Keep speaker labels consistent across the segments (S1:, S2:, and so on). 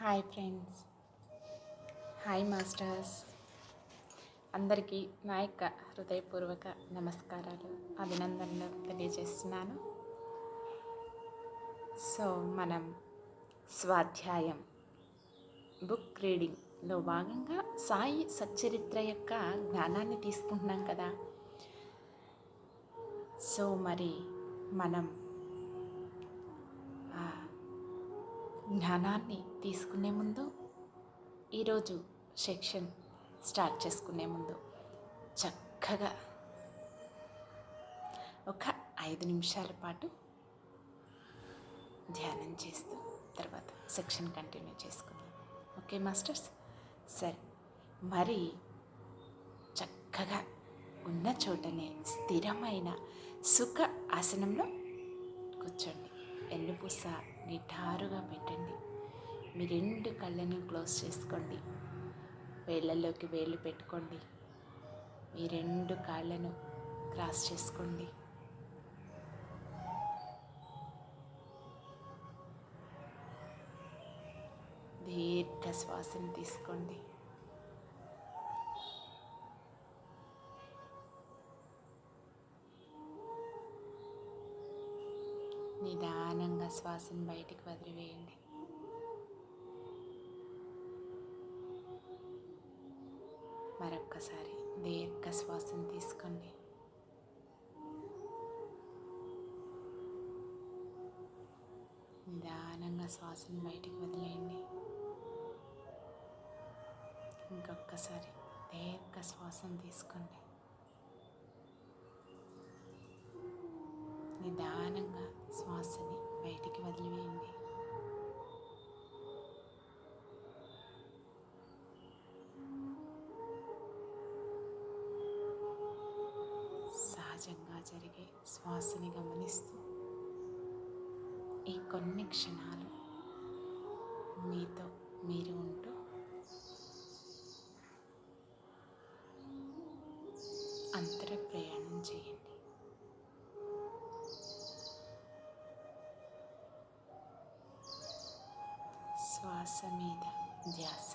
S1: Hi friends, hi masters. అందరికీ నా యొక్క హృదయపూర్వక నమస్కారాలు, అభినందనలు తెలియజేస్తున్నాను. సో మనం స్వాధ్యాయం బుక్ రీడింగ్లో భాగంగా సాయి సచ్చరిత్ర యొక్క జ్ఞానాన్ని తీసుకుంటున్నాం కదా. సో మరి మనం జ్ఞానాన్ని తీసుకునే ముందు, ఈరోజు సెక్షన్ స్టార్ట్ చేసుకునే ముందు చక్కగా ఒక 5 నిమిషాల పాటు ధ్యానం చేస్తూ తర్వాత సెక్షన్ కంటిన్యూ చేసుకుందాం. Okay masters? సరే, మరి చక్కగా ఉన్న చోటనే స్థిరమైన సుఖ ఆసనంలో కూర్చోండి. ఎన్నుపూస నిటారుగా పెట్టండి. మీ 2 కళ్ళని క్లోజ్ చేసుకోండి. వేళ్ళల్లోకి వేళ్ళు పెట్టుకోండి. మీ 2 కాళ్ళను క్రాస్ చేసుకోండి. దీర్ఘ శ్వాసను తీసుకోండి. నిదానంగా శ్వాసను బయటికి వదిలివేయండి. మరొక్కసారి దీర్ఘ శ్వాసను తీసుకోండి. నిదానంగా శ్వాసను బయటికి వదిలేయండి. ఇంకొకసారి దీర్ఘ శ్వాసను తీసుకోండి. నిదానంగా శ్వాసని బయటికి వదిలివేయండి. సహజంగా జరిగే శ్వాసని గమనిస్తూ ఈ కొన్ని క్షణాలు మీతో మీరు ఉంటూ అంతర ప్రయాణం చేయండి. శ్వాస మీద ధ్యాస.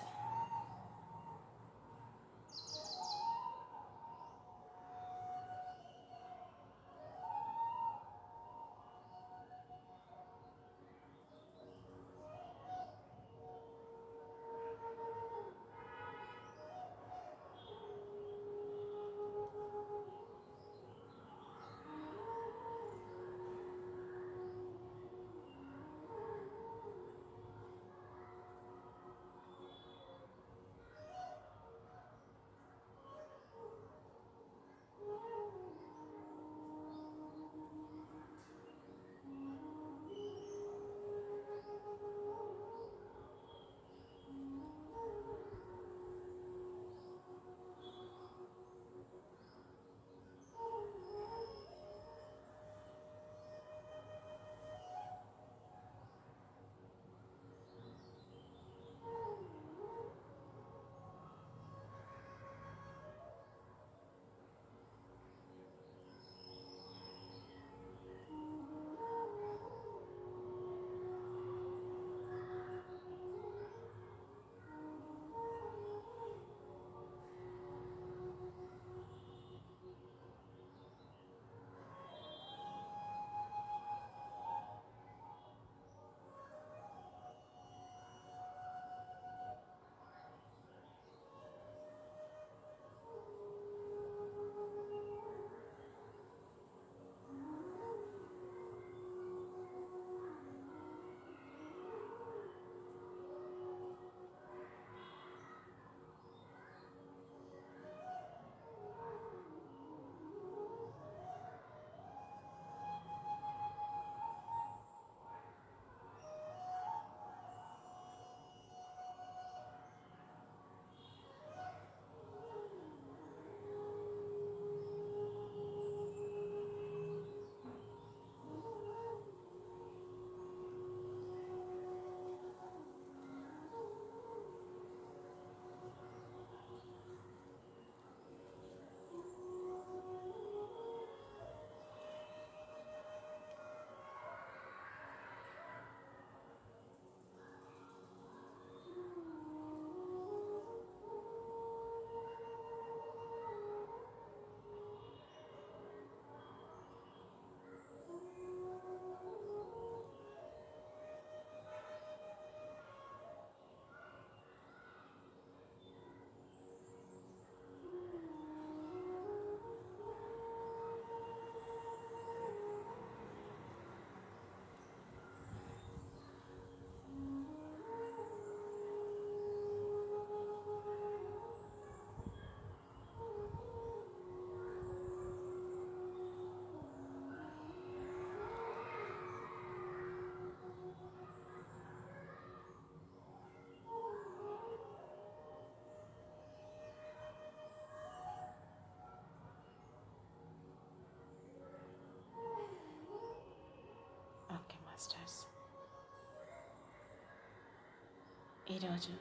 S1: ఈరోజు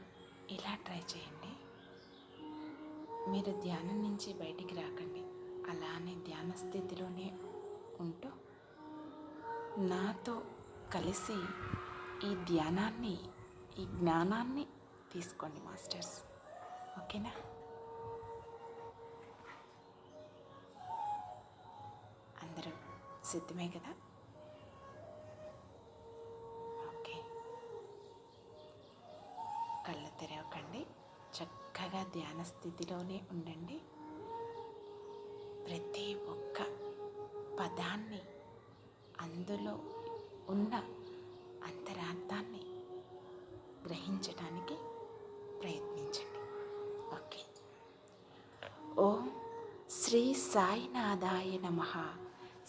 S1: ఇలా ట్రై చేయండి. మీరు ధ్యానం నుంచి బయటికి రాకండి. అలానే ధ్యాన స్థితిలోనే ఉంటూ నాతో కలిసి ఈ ధ్యానాన్ని, ఈ జ్ఞానాన్ని తీసుకోండి మాస్టర్స్. ఓకేనా? అందరూ సిద్ధమే కదా? ఓకే, కళ్ళు తెరవకండి. చక్కగా ధ్యాన స్థితిలోనే ఉండండి. ప్రతి ఒక్క పదాన్ని, అందులో ఉన్న అంతరార్థాన్ని గ్రహించడానికి ప్రయత్నించండి. ఓకే. ఓం శ్రీ సాయినాథాయ నమః.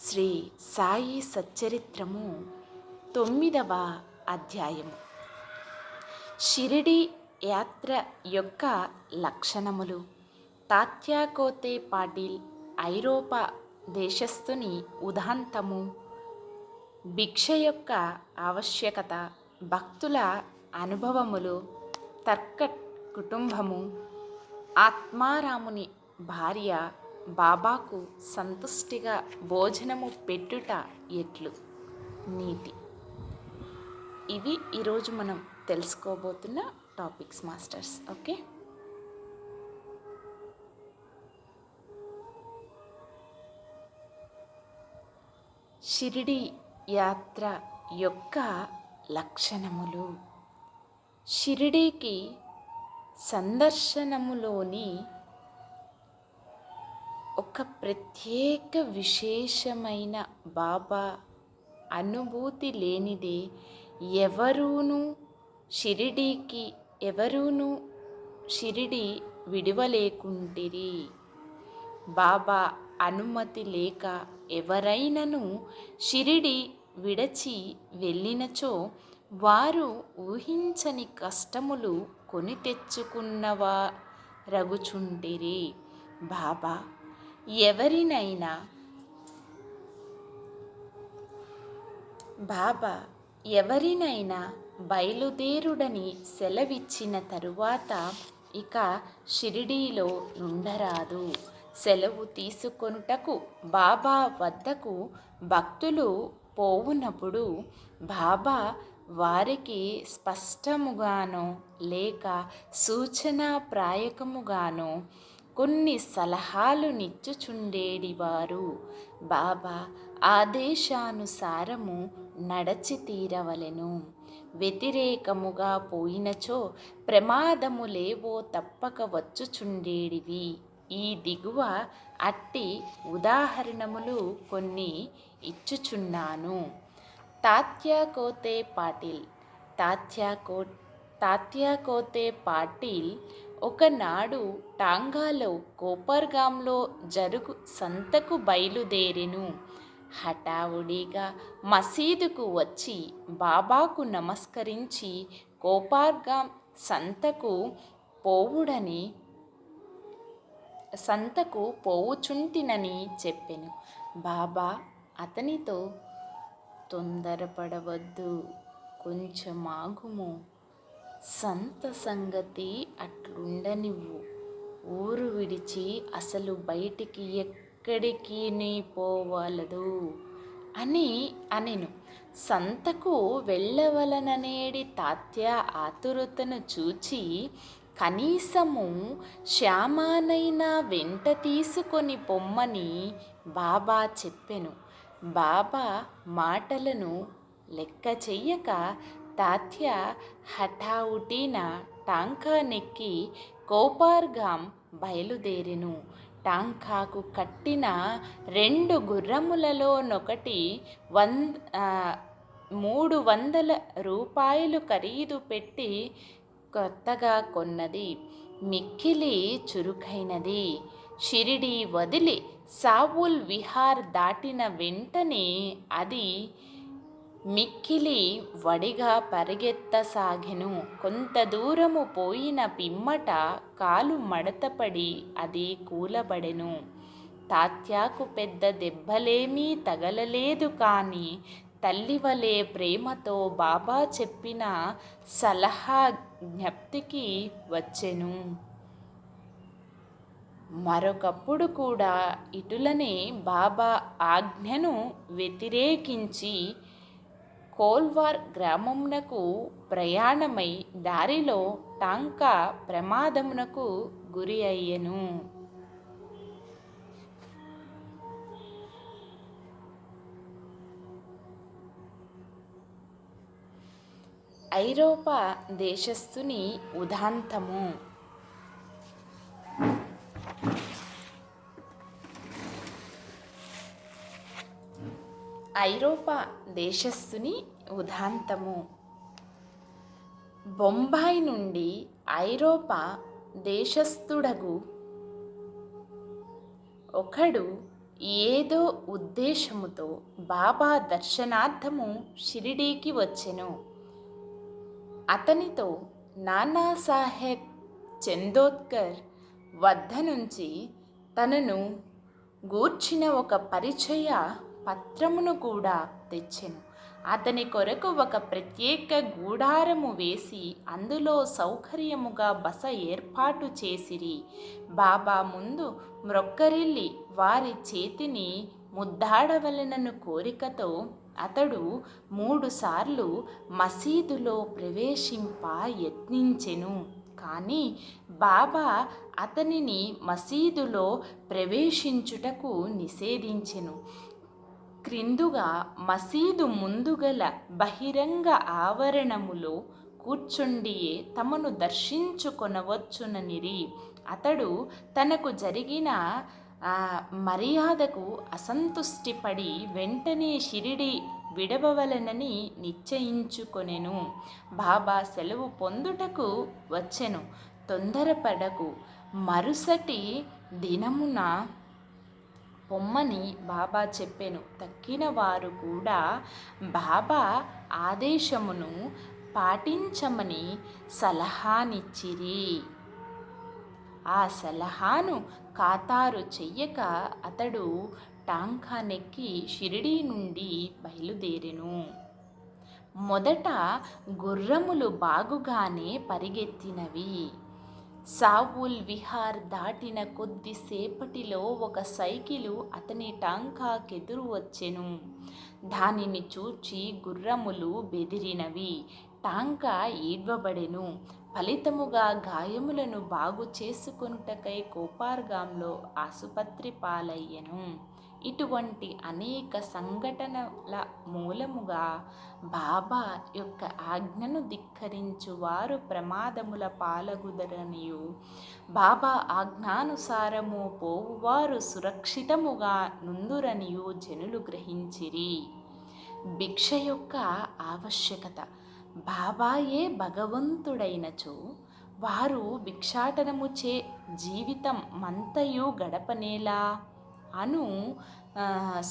S1: శ్రీ సాయి సచ్చరిత్రము 9వ అధ్యాయము. షిరిడి యాత్ర యొక్క లక్షణములు. తాత్యా కోతే పాటిల్ ఐరోపా దేశస్థుని ఉదాంతము. భిక్ష యొక్క ఆవశ్యకత. భక్తుల అనుభవములు. తర్క కుటుంబము. ఆత్మారాముని భార్య బాబాకు సంతుష్టిగా భోజనము పెట్టుట ఎట్లు. నీతి. ఇవి ఈరోజు మనం తెలుసుకోబోతున్న టాపిక్స్ మాస్టర్స్. ఓకే, షిరిడి యాత్ర యొక్క లక్షణములు. షిరిడీకి సందర్శనములోని ఒక ప్రత్యేక విశేషమైన బాబా అనుభూతి లేనిదే ఎవరూను షిరిడి విడివలేకుంటిరి. బాబా అనుమతి లేక ఎవరైనను షిరిడి విడచి వెళ్ళినచో వారు ఊహించని కష్టములు కొని తెచ్చుకున్నవారగుచుంటిరి. బాబా ఎవరినైనా బయలుదేరుడని సెలవిచ్చిన తరువాత ఇక షిరిడీలో నుండరాదు. సెలవు తీసుకొనుటకు బాబా వద్దకు భక్తులు పోవునప్పుడు బాబా వారికి స్పష్టముగానో లేక సూచనాప్రాయకముగానో కొన్ని సలహాలు నిచ్చుచుండేడివారు. బాబా ఆదేశానుసారము నడచి తీరవలెను. వ్యతిరేకముగా పోయినచో ప్రమాదములేవో తప్పక వచ్చుచుండేడివి. ఈ దిగువ అట్టి ఉదాహరణములు కొన్ని ఇచ్చుచున్నాను. తాత్యా కోతే పాటిల్ ఒకనాడు టాంగాలో కోపర్గాంలో జరుగు సంతకు బయలుదేరెను. హఠావుడిగా మసీదుకు వచ్చి బాబాకు నమస్కరించి కోపర్గాం సంతకు పోవుచుంటినని చెప్పెను. బాబా అతనితో, తొందరపడవద్దు, కొంచెమాగుము. సంత సంగతి అట్లుండనివ్వు. ఊరు విడిచి అసలు బయటికి ఎక్కడికి నీ పోవాలదు అని అనెను. సంతకు వెళ్ళవలననేడి తాత్య ఆతురతను చూచి కనీసము శ్యామానైనా వెంట తీసుకొని పొమ్మని బాబా చెప్పెను. బాబా మాటలను లెక్క చెయ్యక తాత్య హఠావుటిన టాంకా నెక్కి కోపర్గాం బయలుదేరెను. టాంకాకు కట్టిన 2 గుర్రములలోనొకటి 300 రూపాయలు ఖరీదు పెట్టి కొత్తగా కొన్నది. మిక్కిలి చురుకైనది. షిరిడి వదిలి సావుల్ విహార్ దాటిన వెంటనే అది మిక్కిలి వడిగా పరిగెత్తసాగెను. కొంత దూరము పోయిన పిమ్మట కాలు మడతపడి అది కూలబడెను. తాత్యాకు పెద్ద దెబ్బలేమీ తగలలేదు. కానీ తల్లివలే ప్రేమతో బాబా చెప్పిన సలహా జ్ఞప్తికి వచ్చెను. మరొకప్పుడు కూడా ఇటులనే బాబా ఆజ్ఞను వ్యతిరేకించి కోల్వార్ గ్రామమునకు ప్రయాణమై దారిలో టాంకా ప్రమాదమునకు గురి అయ్యెను. ఐరోపా దేశస్థుని ఉదాంతము. ఐరోపా దేశస్థుని ఉదాంతము. బొంబాయి నుండి ఐరోపా దేశస్థుడగు ఒకడు ఏదో ఉద్దేశముతో బాబా దర్శనార్థము షిరిడీకి వచ్చెను. అతనితో నానాసాహెబ్ చందోద్కర్ వద్ద నుంచి తనను గూర్చిన ఒక పరిచయ పత్రమును కూడా తెచ్చెను. అతని కొరకు ఒక ప్రత్యేక గూడారము వేసి అందులో సౌకర్యముగా బస ఏర్పాటు చేసిరి. బాబా ముందు మ్రొక్కరిల్లి వారి చేతిని ముద్దాడవలెనను కోరికతో అతడు 3 సార్లు మసీదులో ప్రవేశింప యత్నించెను. కానీ బాబా అతనిని మసీదులో ప్రవేశించుటకు నిషేధించెను. క్రిందుగా మసీదు ముందుగల బహిరంగ ఆవరణములో కూర్చుండియే తమను దర్శించుకొనవచ్చుననిరి. అతడు తనకు జరిగిన మర్యాదకు అసంతుష్టిపడి వెంటనే షిరిడి విడవవలెనని నిశ్చయించుకొనెను. బాబా సెలవు పొందుటకు వచ్చెను. తొందరపడకు, మరుసటి దినమున పొమ్మని బాబా చెప్పెను. తక్కిన వారు కూడా బాబా ఆదేశమును పాటించమని సలహానిచ్చిరి. ఆ సలహాను ఖాతరు చెయ్యక అతడు టాంకానెక్కి షిరిడీ నుండి బయలుదేరెను. మొదట గుర్రములు బాగుగానే పరిగెత్తినవి. సావుల్ విహార్ దాటిన కొద్దిసేపటిలో ఒక సైకిలు అతని టాంకాకెదురు వచ్చెను. దానిని చూచి గుర్రములు బెదిరినవి. టాంకా ఈడ్వబడెను. ఫలితముగా గాయములను బాగు చేసుకొనుటకై కోపార్గాంలో ఆసుపత్రి పాలయ్యెను. ఇటువంటి అనేక సంఘటనల మూలముగా బాబా యొక్క ఆజ్ఞను ధిక్కరించు వారు ప్రమాదముల పాలగుదరనియు, బాబా ఆజ్ఞానుసారము పోవువారు సురక్షితముగా నుందురనియు జనులు గ్రహించిరి. భిక్ష యొక్క ఆవశ్యకత. బాబాయే భగవంతుడైనచో వారు భిక్షాటనముచే జీవితం మంతయు గడపనేలా అను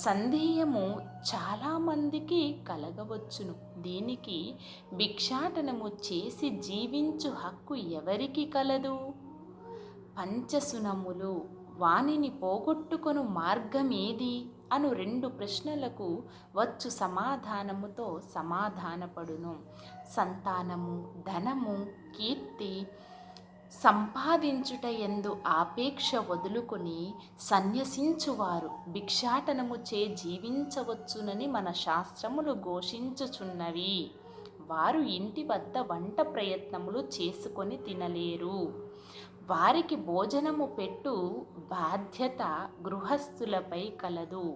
S1: సందేహము చాలామందికి కలగవచ్చును. దీనికి భిక్షాటనము చేసి జీవించు హక్కు ఎవరికి కలదు? పంచసునములు వానిని పోగొట్టుకొను మార్గమేది అను 2 ప్రశ్నలకు వచ్చు సమాధానముతో సమాధానపడును. సంతానము, ధనము, కీర్తి సంపాదించుట యందు ఆపేక్ష వదులుకొని సన్యసించువారు భిక్షాటనము చే జీవించవచ్చునని మన శాస్త్రములు ఘోషించుచున్నవి. వారు ఇంటి వద్ద వంట ప్రయత్నములు చేసుకొని తినలేరు. వారికి భోజనము పెట్టు బాధ్యత గృహస్థులపై కలదు.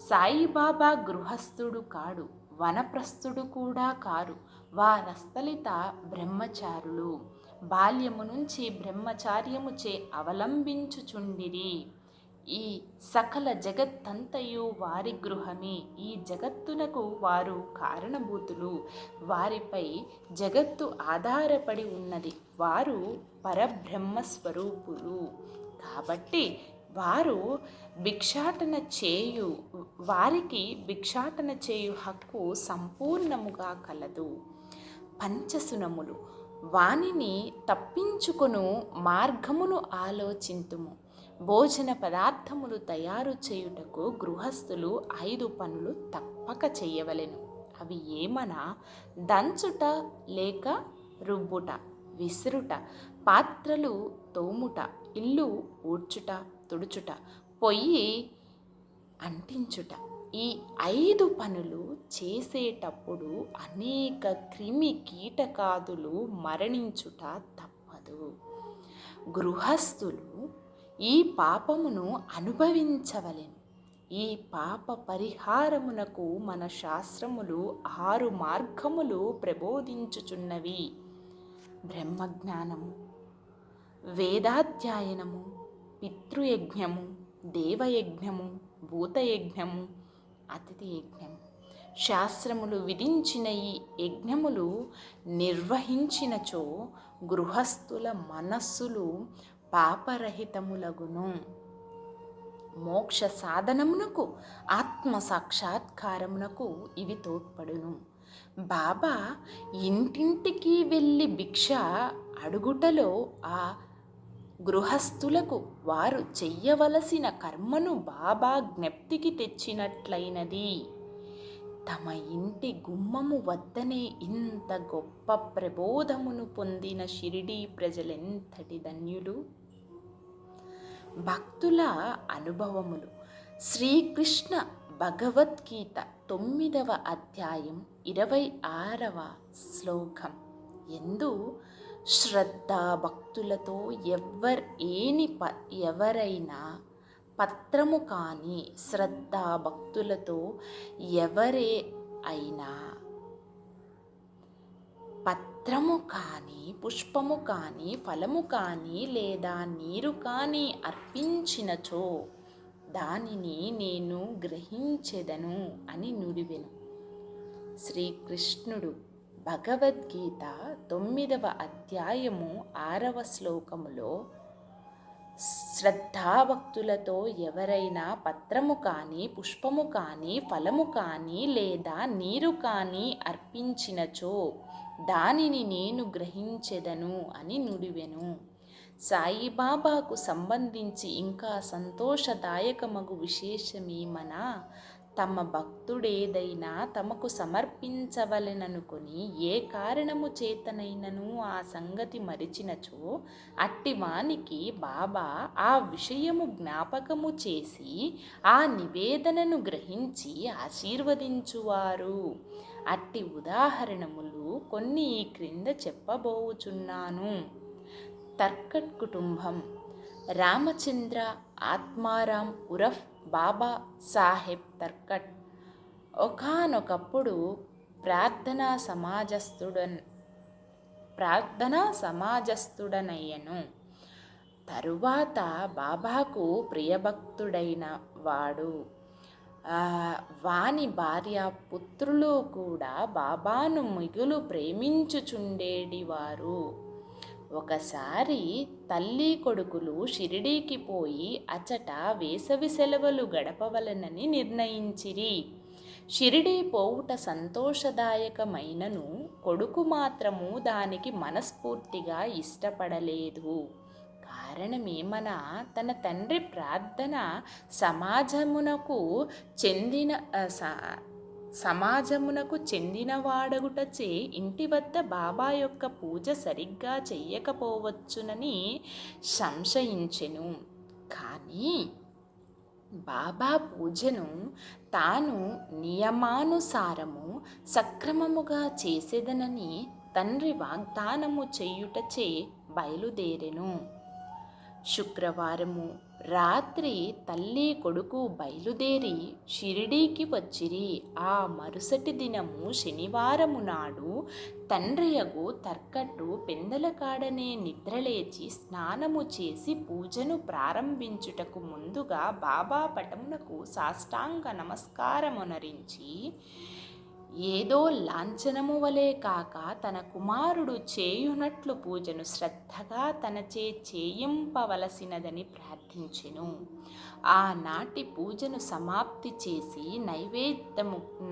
S1: సాయిబాబా గృహస్థుడు కాడు, వనప్రస్థుడు కూడా కారు. వారస్థలిత బ్రహ్మచారులు. బాల్యము నుంచి బ్రహ్మచార్యముచే అవలంబించుచుండిరి. ఈ సకల జగత్తంతయు వారి గృహమే. ఈ జగత్తునకు వారు కారణభూతులు. వారిపై జగత్తు ఆధారపడి ఉన్నది. వారు పరబ్రహ్మస్వరూపులు. కాబట్టి వారికి భిక్షాటన చేయు హక్కు సంపూర్ణముగా కలదు. పంచసునములు వానిని తప్పించుకొను మార్గమును ఆలోచింతుము. భోజన పదార్థములు తయారు చేయుటకు గృహస్థులు 5 పనులు తప్పక చేయవలెను. అవి ఏమనా దంచుట లేక రుబ్బుట, విసురుట, పాత్రలు తోముట, ఇల్లు ఊడ్చుట, తుడుచుట, పొయ్యి అంటించుట. ఈ 5 పనులు చేసేటప్పుడు అనేక క్రిమి కీటకాదులు మరణించుట తప్పదు. గృహస్థులు ఈ పాపమును అనుభవించవలెను. ఈ పాప పరిహారమునకు మన శాస్త్రములు 6 మార్గములు ప్రబోధించుచున్నవి. బ్రహ్మజ్ఞానము, వేదాధ్యయనము, పితృయజ్ఞము, దేవయజ్ఞము, భూతయజ్ఞము, అతిథి యజ్ఞము. శాస్త్రములు విధించిన ఈ యజ్ఞములు నిర్వహించినచో గృహస్థుల మనస్సులు పాపరహితములగును. మోక్ష సాధనమునకు, ఆత్మ సాక్షాత్కారమునకు ఇవి తోడ్పడును. బాబా ఇంటింటికి వెళ్ళి భిక్ష అడుగుటలో ఆ గృహస్థులకు వారు చెయ్యవలసిన కర్మను బాబా జ్ఞప్తికి తెచ్చినట్లయినది. తమ ఇంటి గుమ్మము వద్దనే ఇంత గొప్ప ప్రబోధమును పొందిన షిరిడీ ప్రజలెంతటి ధన్యులు. భక్తుల అనుభవములు. శ్రీకృష్ణ భగవద్గీత 9వ అధ్యాయం 26వ శ్లోకం ఎందు శ్రద్ధా భక్తులతో ఎవరైనా పత్రము కానీ, శ్రద్ధా భక్తులతో ఎవరే అయినా పత్రము కానీ, పుష్పము కానీ, ఫలము కానీ లేదా నీరు కానీ అర్పించినచో దానిని నేను గ్రహించెదను అని నుడివెను. శ్రీకృష్ణుడు భగవద్గీత 9వ అధ్యాయము 6వ శ్లోకములో శ్రద్ధాభక్తులతో ఎవరైనా పత్రము కానీ, పుష్పము కానీ, ఫలము కానీ లేదా నీరు కానీ అర్పించినచో దానిని నేను గ్రహించెదను అని నుడివెను. సాయిబాబాకు సంబంధించి ఇంకా సంతోషదాయకమగు విశేషమేమనా, తమ భక్తుడేదైనా తమకు సమర్పించవలెననుకొని ఏ కారణము చేతనైనను ఆ సంగతి మరిచినచో అట్టివానికి బాబా ఆ విషయము జ్ఞాపకము చేసి ఆ నివేదనను గ్రహించి ఆశీర్వదించువారు. అట్టి ఉదాహరణములు కొన్ని ఈ క్రింద చెప్పబోచున్నాను. తర్కట్ కుటుంబం. రామచంద్ర ఆత్మారాం ఉరఫ్ బాబా సాహెబ్ తర్కట్ ఒకానొకప్పుడు ప్రార్థనా సమాజస్థుడనయ్యను. తరువాత బాబాకు ప్రియభక్తుడైన వాడు. వాని భార్య పుత్రులు కూడా బాబాను మిగులు ప్రేమించుచుండేటివారు. ఒకసారి తల్లి కొడుకులు షిరిడీకి పోయి అచట వేసవి సెలవులు గడపవలనని నిర్ణయించిరి. షిరిడీ పోవుట సంతోషదాయకమైనను కొడుకు మాత్రము దానికి మనస్ఫూర్తిగా ఇష్టపడలేదు. కారణమేమనా, తన తండ్రి ప్రార్థన సమాజమునకు చెందినవాడగుటచే ఇంటి వద్ద బాబా యొక్క పూజ సరిగ్గా చెయ్యకపోవచ్చునని సంశయించెను. కానీ బాబా పూజను తాను నియమానుసారము సక్రమముగా చేసేదనని తండ్రి వాగ్దానము చేయుటచే బయలుదేరెను. శుక్రవారము రాత్రి తల్లి కొడుకు బయలుదేరి షిరిడీకి వచ్చిరి. ఆ మరుసటి దినము శనివారము నాడు తండ్రియగు తర్కట్టు పెందలకాడనే నిద్రలేచి స్నానము చేసి పూజను ప్రారంభించుటకు ముందుగా బాబా పటమునకు సాష్టాంగ నమస్కారమునరించి ఏదో లాంఛనము వలె కాక తన కుమారుడు చేయునట్లు పూజను శ్రద్ధగా తనచే చేయింపవలసినదని ప్రార్థించెను. ఆనాటి పూజను సమాప్తి చేసి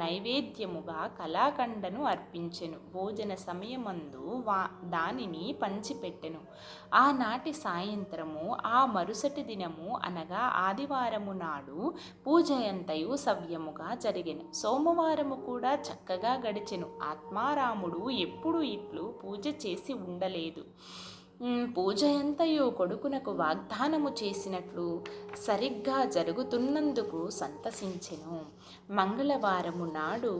S1: నైవేద్యముగా కలాకండను అర్పించెను. భోజన సమయమందు దానిని పంచిపెట్టెను. ఆనాటి సాయంత్రము ఆ మరుసటి దినము అనగా ఆదివారము నాడు పూజ ఎంతయు సవ్యముగా జరిగెను. సోమవారము కూడా చక్కగా గడిచెను. ఆత్మారాముడు ఎప్పుడు ఇట్లు పూజ చేసి ఉండలేదు. పూజ ఎంతయో కొడుకునకు వాగ్దానము చేసినట్లు సరిగ్గా జరుగుతున్నందుకు సంతసించెను. మంగళవారము నాడు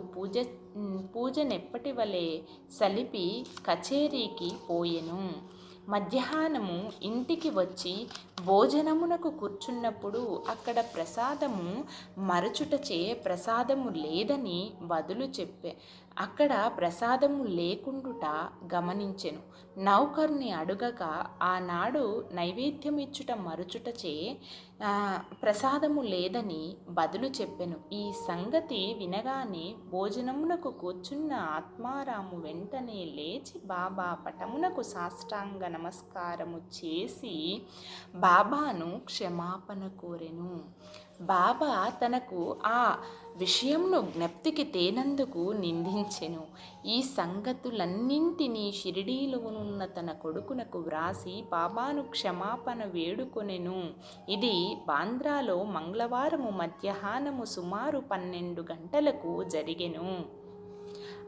S1: పూజనెప్పటి వలె సలిపి కచేరీకి పోయెను. మధ్యాహ్నము ఇంటికి వచ్చి భోజనమునకు కూర్చున్నప్పుడు అక్కడ ప్రసాదము మరచుటచే ప్రసాదము లేదని బదులు చెప్పే అక్కడ ప్రసాదము లేకుండుట గమనించెను. నౌకర్ని అడుగగా ఆనాడు నైవేద్యమిచ్చుట మరచుటచే ప్రసాదము లేదని బదులు చెప్పెను. ఈ సంగతి వినగానే భోజనమునకు కూర్చున్న ఆత్మారాము వెంటనే లేచి బాబా పటమునకు సాష్టాంగ నమస్కారము చేసి బాబాను క్షమాపణ కోరెను. బాబా తనకు ఆ విషయంను జ్ఞప్తికి తేనందుకు నిందించెను. ఈ సంగతులన్నింటినీ షిరిడీలోనున్న తన కొడుకునకు వ్రాసి బాబాను క్షమాపణ వేడుకొనెను. ఇది బాంద్రాలో మంగళవారము మధ్యాహ్నము సుమారు 12 గంటలకు జరిగెను.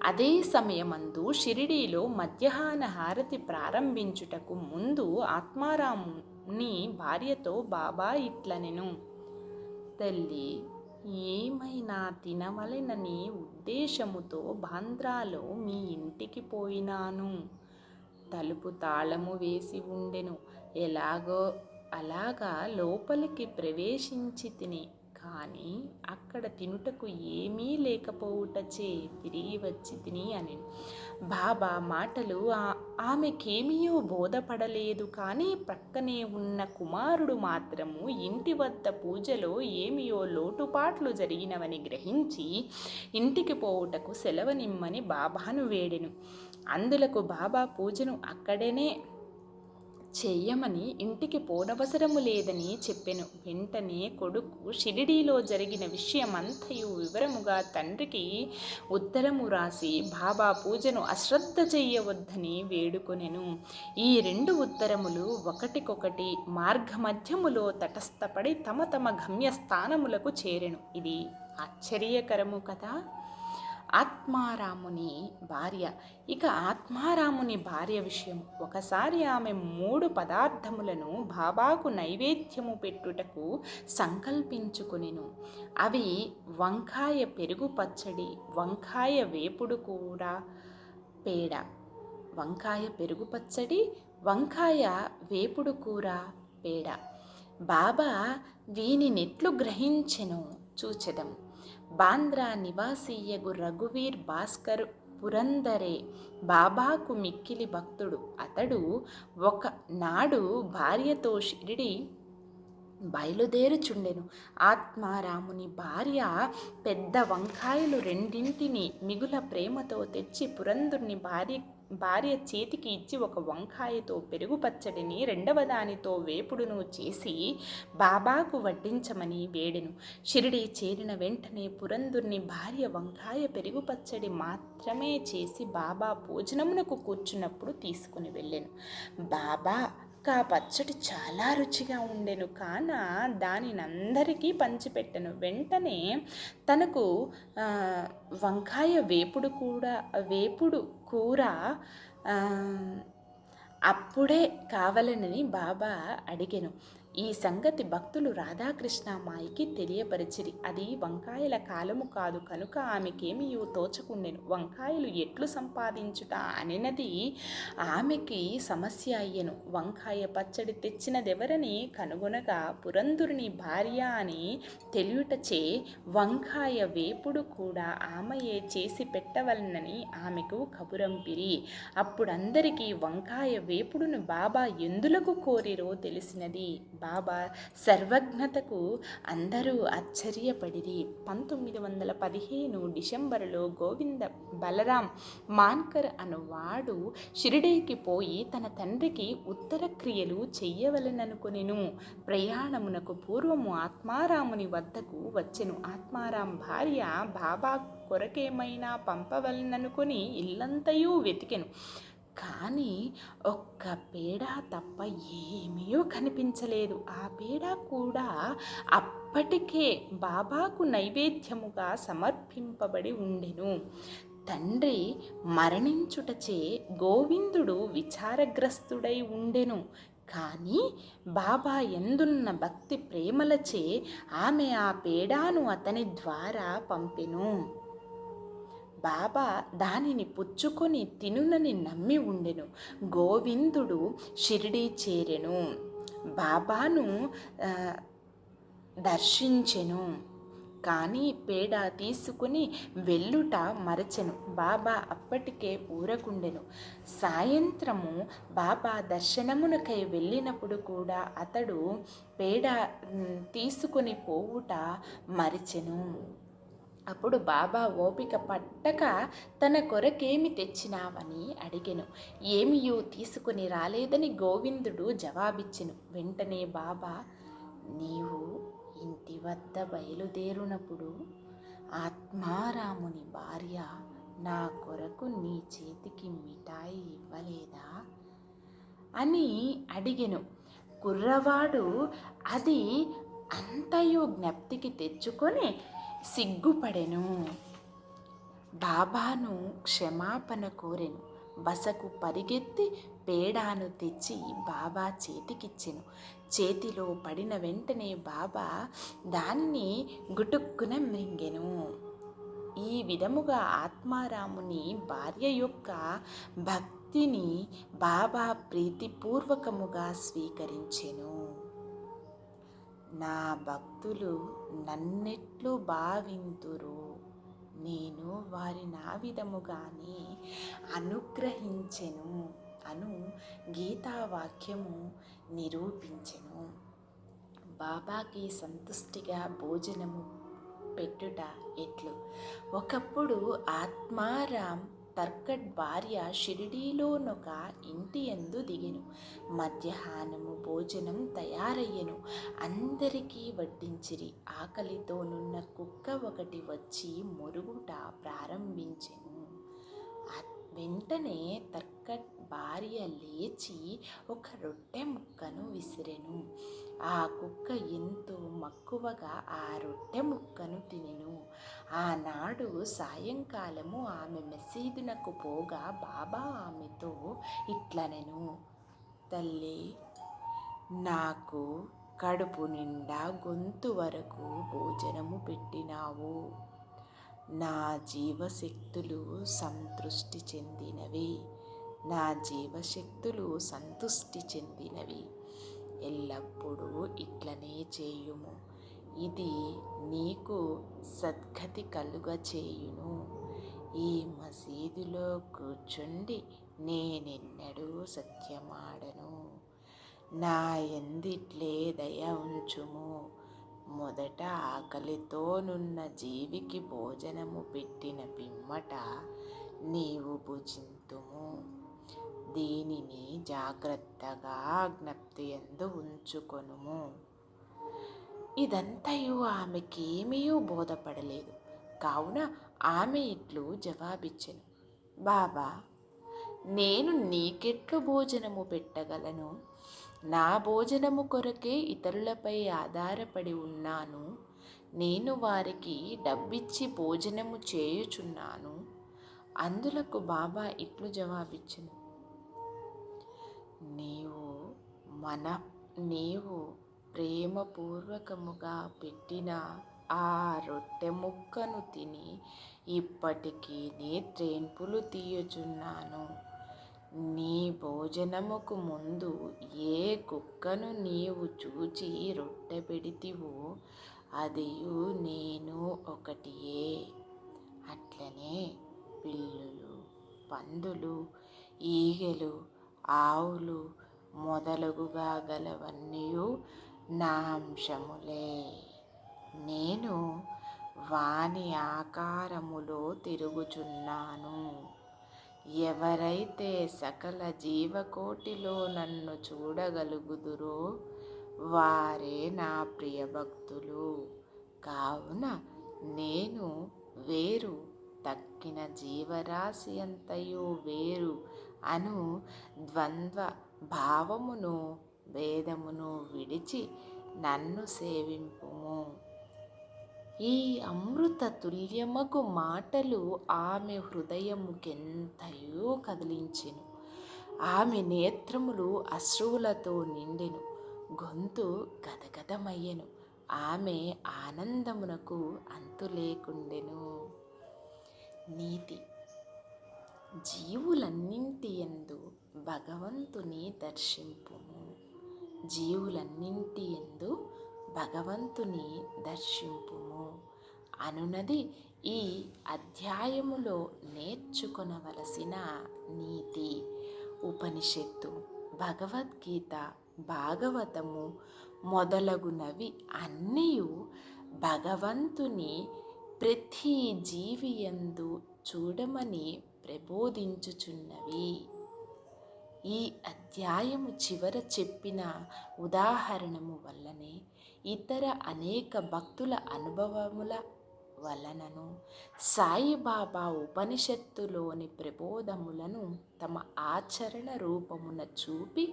S1: అదే సమయమందు షిరిడీలో మధ్యాహ్న హారతి ప్రారంభించుటకు ముందు ఆత్మారాముని భార్యతో బాబా ఇట్లనెను. తల్లి, ఏమైనా తినవలెనని ఉద్దేశముతో బాంద్రాలో మీ ఇంటికి పోయినాను. తలుపు తాళము వేసి ఉండెను. అలాగా లోపలికి ప్రవేశించి తిని, కానీ అక్కడ తినుటకు ఏమీ లేకపోవుటచే తిరిగి వచ్చి తిని అని. బాబా మాటలు ఆమెకేమీయో బోధపడలేదు. కానీ ప్రక్కనే ఉన్న కుమారుడు మాత్రము ఇంటి వద్ద పూజలో ఏమియో లోటుపాట్లు జరిగినవని గ్రహించి ఇంటికి పోవుటకు సెలవనిమ్మని బాబాను వేడెను. అందులకు బాబా పూజను అక్కడనే చెయ్యమని ఇంటికి పోనవసరము లేదని చెప్పెను. వెంటనే కొడుకు షిరిడీలో జరిగిన విషయమంతయు వివరముగా తండ్రికి ఉత్తరము రాసి బాబా పూజను అశ్రద్ధ చెయ్యవద్దని వేడుకొనెను. ఈ 2 ఉత్తరములు ఒకటికొకటి మార్గమధ్యములో తటస్థపడి తమ తమ గమ్యస్థానములకు చేరెను. ఇది ఆశ్చర్యకరము కదా. ఆత్మారాముని భార్య. ఇక ఆత్మారాముని భార్య విషయం. ఒకసారి ఆమె 3 పదార్థములను బాబాకు నైవేద్యము పెట్టుటకు సంకల్పించుకొనెను. అవి వంకాయ పెరుగు పచ్చడి, వంకాయ వేపుడు కూర, పేడ. వంకాయ పెరుగు పచ్చడి, వంకాయ వేపుడు కూర, పేడ. బాబా వీనినెట్లు గ్రహించెనో చూచెదం. బాంద్రా నివాసీయగు రఘువీర్ భాస్కర్ పురందరే బాబాకు మిక్కిలి భక్తుడు. అతడు ఒక నాడు భార్యతో షిరిడి బయలుదేరుచుండెను. ఆత్మారాముని భార్య పెద్ద వంకాయలు 2 మిగుల ప్రేమతో తెచ్చి పురందుని భార్య చేతికి ఇచ్చి ఒక వంకాయతో పెరుగు పచ్చడిని 2వ దానితో వేపుడును చేసి బాబాకు వడ్డించమని వేడెను. షిరిడి చేరిన వెంటనే పురందుని భార్య వంకాయ పెరుగు పచ్చడి మాత్రమే చేసి బాబా భోజనమునకు కూర్చున్నప్పుడు తీసుకుని వెళ్ళెను. బాబా ఆ పచ్చడి చాలా రుచిగా ఉండెను. కాన దానినందరికీ పంచిపెట్టెను. వెంటనే తనకు వంకాయ వేపుడు కూర అప్పుడే కావాలనని బాబా అడిగెను. ఈ సంగతి భక్తులు రాధాకృష్ణమాయికి తెలియపరిచిరి. అది వంకాయల కాలము కాదు కనుక ఆమెకేమియో తోచకుండెను. వంకాయలు ఎట్లు సంపాదించుట అనినది ఆమెకి సమస్య అయ్యెను. వంకాయ పచ్చడి తెచ్చినదెవరని కనుగొనగా పురందుని భార్య అని తెలియుటచే వంకాయ వేపుడు కూడా ఆమెయే చేసి పెట్టవలనని ఆమెకు కబురంపిరి. అప్పుడందరికీ వంకాయ వేపుడును బాబా ఎందులకు కోరిరో తెలిసినది. బాబా సర్వజ్ఞతకు అందరూ ఆశ్చర్యపడిరి. 1915 డిసెంబరులో గోవింద బలరాం మాన్కర్ అనువాడు షిరిడీకి పోయి తన తండ్రికి ఉత్తర క్రియలు చెయ్యవలననుకొనెను. ప్రయాణమునకు పూర్వము ఆత్మారాముని వద్దకు వచ్చెను. ఆత్మారాం భార్య బాబా కొరకేమైనా పంపవలననుకొని ఇల్లంతయూ వెతికెను. కానీ ఒక్క పేడ తప్ప ఏమీ కనిపించలేదు. ఆ పేడ కూడా అప్పటికే బాబాకు నైవేద్యముగా సమర్పింపబడి ఉండెను. తండ్రి మరణించుటచే గోవిందుడు విచారగ్రస్తుడై ఉండెను. కానీ బాబా ఎందున్న భక్తి ప్రేమలచే ఆమె ఆ పేడాను అతని ద్వారా పంపెను. బాబా దానిని పుచ్చుకొని తినునని నమ్మి ఉండెను. గోవిందుడు షిరిడీ చేరెను. బాబాను దర్శించెను. కానీ పేడ తీసుకుని వెళ్ళుట మరచెను. బాబా అప్పటికే ఊరకుండెను. సాయంత్రము బాబా దర్శనమునకై వెళ్ళినప్పుడు కూడా అతడు పేడ తీసుకుని పోవుట మరచెను. అప్పుడు బాబా ఓపిక పట్టక తన కొరకేమి తెచ్చినావని అడిగెను. ఏమియో తీసుకుని రాలేదని గోవిందుడు జవాబిచ్చెను. వెంటనే బాబా, నీవు ఇంటి వద్ద బయలుదేరునప్పుడు ఆత్మారాముని భార్య నా కొరకు నీ చేతికి మిఠాయి ఇవ్వలేదా అని అడిగెను. కుర్రవాడు అది అంతయు జ్ఞప్తికి తెచ్చుకొని సిగ్గుపడెను. బాబాను క్షమాపణ కోరెను. బసకు పరిగెత్తి పేడాను తెచ్చి బాబా చేతికిచ్చెను. చేతిలో పడిన వెంటనే బాబా దాన్ని గుటుక్కున మృంగెను. ఈ విధముగా ఆత్మారాముని భార్య యొక్క భక్తిని బాబా ప్రీతిపూర్వకముగా స్వీకరించెను. నా భక్తులు నన్నెట్లు భావింతురు, నేను వారి నా విధముగానే అనుగ్రహించెను అను గీతావాక్యము నిరూపించెను. బాబాకి సంతుష్టిగా భోజనము పెట్టుట ఎట్లు? ఒకప్పుడు ఆత్మారాం తర్కట్ భార్య షిరిడీలోనొక ఇంటి యందు దిగెను. మధ్యాహ్నము భోజనం తయారయ్యెను. అందరికీ వడ్డించిరి. ఆకలితోనున్న కుక్క ఒకటి వచ్చి మొరుగుట ప్రారంభించెను. వెంటనే తర్కట్ భార్య లేచి ఒక రొట్టె ముక్కను విసిరెను. ఆ కుక్క ఎంతో మక్కువగా ఆ రొట్టె ముక్కను తినెను. ఆనాడు సాయంకాలము ఆమె మసీదునకు పోగా బాబా ఆమెతో ఇట్లనెను, తల్లి, నాకు కడుపు నిండా గొంతు వరకు భోజనము పెట్టినావు. నా జీవశక్తులు సంతృష్టి చెందినవి. నా జీవశక్తులు సంతుష్టి చెందినవి. ఎల్లప్పుడూ ఇట్లనే చేయుము. ఇది నీకు సద్గతి కలుగ చేయును. ఈ మసీదులో కూర్చుండి నేనెన్నడూ సత్యమాడను. నా యందిట్లే దయ ఉంచుము. మొదట ఆకలితోనున్న జీవికి భోజనము పెట్టిన పిమ్మట నీవు భుజింతుము. దీనిని జాగ్రత్తగా జ్ఞప్తియందు ఉంచుకొనుము. ఇదంతయు ఆమెకేమీ బోధపడలేదు. కావున ఆమె ఇట్లు జవాబిచ్చెను, బాబా, నేను నీకెట్లు భోజనము పెట్టగలను? నా భోజనము కొరకే ఇతరులపై ఆధారపడి ఉన్నాను. నేను వారికి డబ్బిచ్చి భోజనము చేయుచున్నాను. అందులకు బాబా ఇట్లు జవాబిచ్చెను, నీవు ప్రేమపూర్వకముగా పెట్టిన ఆ రొట్టె ముక్కను తిని ఇప్పటికీ త్రేన్పులు తీయుచున్నాను. నీ భోజనముకు ముందు ఏ కుక్కను నీవు చూచి రొట్టె పెడితివో అదియు నేను ఒకటియే. అట్లనే పిల్లులు, పందులు, ఈగలు, ఆవులు మొదలగుగా గలవన్నీయు నా అంశములే. నేను వాని ఆకారములో తిరుగుచున్నాను. ఎవరైతే సకల జీవకోటిలో నన్ను చూడగలుగుదురో వారే నా ప్రియభక్తులు. కావున నేను వేరు, తక్కిన జీవరాశి అంతయు వేరు అను ద్వంద్వ భావమును భేదమును విడిచి నన్ను సేవింపుము. ఈ అమృత తుల్యమగు మాటలు ఆమె హృదయముకెంతయో కదిలించెను. ఆమె నేత్రములు అశ్రువులతో నిండెను, గొంతు గదగదమయ్యెను. ఆమె ఆనందమునకు అంతు లేకుండెను. నీతి: జీవులన్నింటి యందు భగవంతుని దర్శింపుము. జీవులన్నింటి యందు భగవంతుని దర్శింపుము అనునది ఈ అధ్యాయములో నేర్చుకొనవలసిన నీతి. ఉపనిషత్తు, భగవద్గీత, భాగవతము మొదలగునవి అన్నీయు భగవంతుని ప్రతి జీవియందు చూడమని ప్రబోధించుచున్నవి. ఈ అధ్యాయము చివర చెప్పిన ఉదాహరణము వల్లనే ఇతర అనేక భక్తుల అనుభవముల వలనను సాయిబాబా ఉపనిషత్తులోని ప్రబోధములను తమ ఆచరణ రూపమున చూపి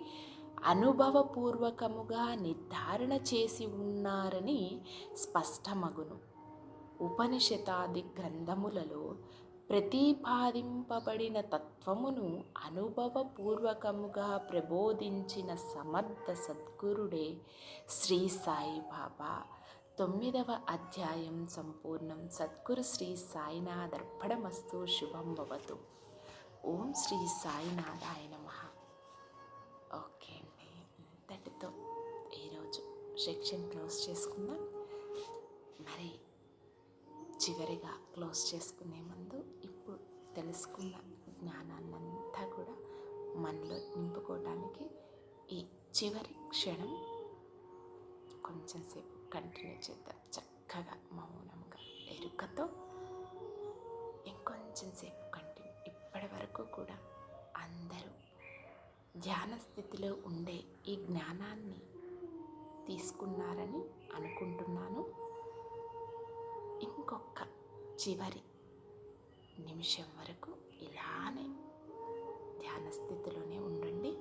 S1: అనుభవపూర్వకముగా నిర్ధారణ చేసి ఉన్నారని స్పష్టమగును. ఉపనిషదాది గ్రంథములలో ప్రతిపాదింపబడిన తత్వమును అనుభవపూర్వకముగా ప్రబోధించిన సమర్థ సద్గురుడే శ్రీ సాయిబాబా. 9వ అధ్యాయం సంపూర్ణం. సద్గురు శ్రీ సాయినాథర్పణమస్తు. శుభం భవతు. ఓం శ్రీ సాయినాథాయ నమః. ఓకే అండి, ఇంతటితో ఈరోజు సెక్షన్ క్లోజ్ చేసుకుందాం. మరి చివరిగా క్లోజ్ చేసుకునే ముందు ఇప్పుడు తెలుసుకున్న జ్ఞానాన్నంతా కూడా మనలో నింపుకోవడానికి ఈ చివరి క్షణం కొంచెం సేపు కంటిన్యూ చేద్దాం. చక్కగా మౌనంగా ఎరుకతో ఇంకొంచెం సేపు కంటిన్యూ. ఇప్పటి వరకు కూడా అందరూ ధ్యాన స్థితిలో ఉండే ఈ జ్ఞానాన్ని తీసుకున్నారని అనుకుంటున్నాను. ఇంకొక చివరి నిమిషం వరకు ఇలానే ధ్యాన స్థితిలోనే ఉండండి.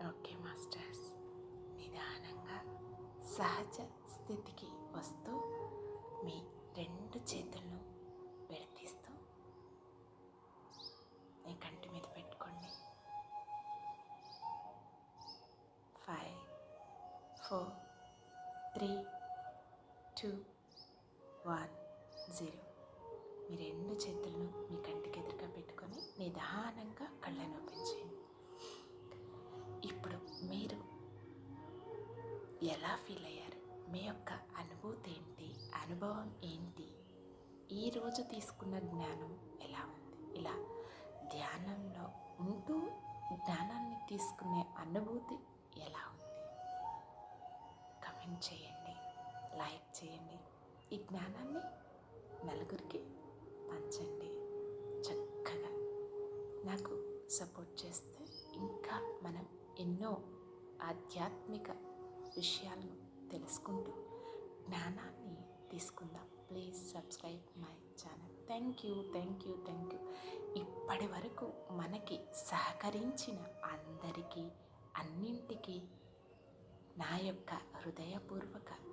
S1: ఓకే మాస్టర్స్, నిదానంగా సహజ స్థితికి వస్తూ మీ 2 చేతులను విడదీస్తూ మీ కంటి మీద పెట్టుకోండి. 5, 4, 3, 2, 1, 0. మీ 2 చేతులను మీ కంటికి ఎదురుగా పెట్టుకొని నిదానంగా కళ్ళను ఓపెన్ చేయండి. ఇప్పుడు మీరు ఎలా ఫీల్ అయ్యారు? మీ యొక్క అనుభూతి ఏంటి? అనుభవం ఏంటి? ఈరోజు తీసుకున్న జ్ఞానం ఎలా ఉంది? ఇలా ధ్యానంలో ఉంటూ జ్ఞానాన్ని తీసుకునే అనుభూతి ఎలా ఉంది? కమెంట్ చేయండి, లైక్ చేయండి. ఈ జ్ఞానాన్ని నలుగురికి చేస్తే ఇంకా మనం ఎన్నో ఆధ్యాత్మిక విషయాలను తెలుసుకుంటూ జ్ఞానాన్ని తీసుకుందాం. Please subscribe my channel. Thank you. ఇప్పటి వరకు మనకి సహకరించిన అందరికీ అన్నింటికీ నా యొక్క హృదయపూర్వక